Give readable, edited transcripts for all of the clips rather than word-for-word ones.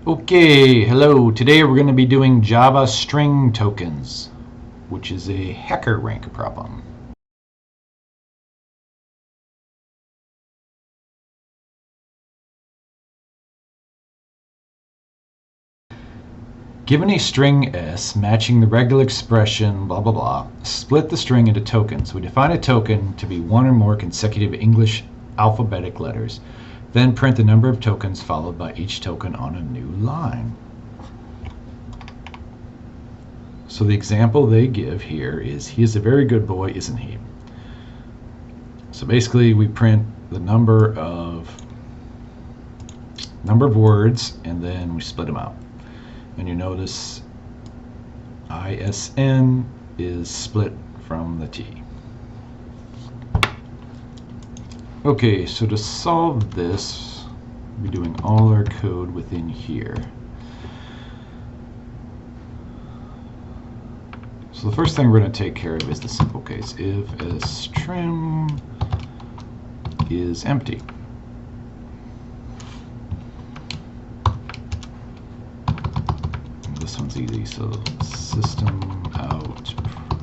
Okay, hello. Today we're going to be doing Java String Tokens, which is a HackerRank problem. Given a string S matching the regular expression blah blah blah, split the string into tokens. We define a token to be one or more consecutive English alphabetic letters. Then print the number of tokens followed by each token on a new line. So the example they give here is, he is a very good boy, isn't he? So basically we print the number of words and then we split them out. And you notice ISN is split from the T. Okay, so to solve this, we'll be doing all our code within here. So the first thing we're going to take care of is the simple case. If string is empty. And this one's easy, so system out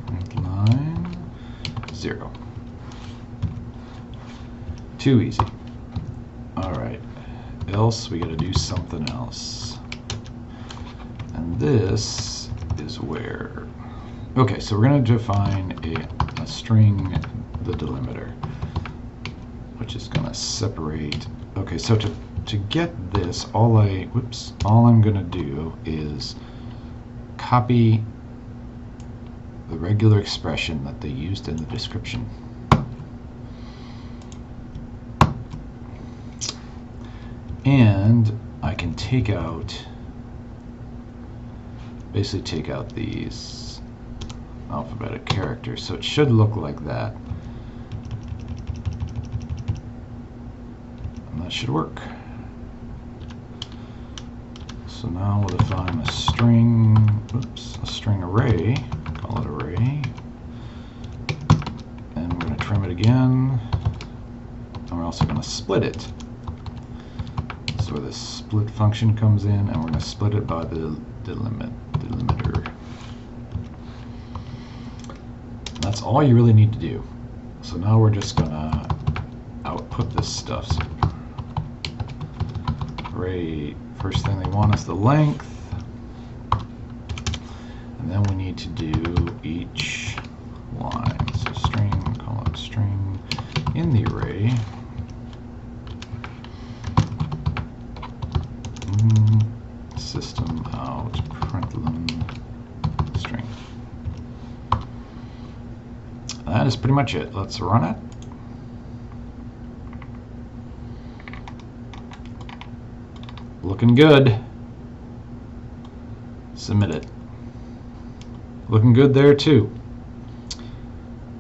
print line 0. Too easy. Alright, else we got to do something else. And this is where... Okay, so we're going to define a string, the delimiter, which is going to separate... Okay, so to get this, all I'm going to do is copy the regular expression that they used in the description. And I can basically take out these alphabetic characters, so it should look like that. And that should work. So now we'll define a string, a string array, call it array. And we're going to trim it again. And we're also going to split it. So where the split function comes in, and we're going to split it by the delimiter. That's all you really need to do. So now we're just going to output this stuff. So array, first thing they want is the length. And then we need to do each line. So string, call it string in the array. System out println string. That is pretty much it. Let's run it. Looking good. Submit it. Looking good there too.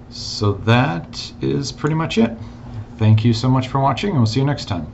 So that is pretty much it. Thank you so much for watching, and we'll see you next time.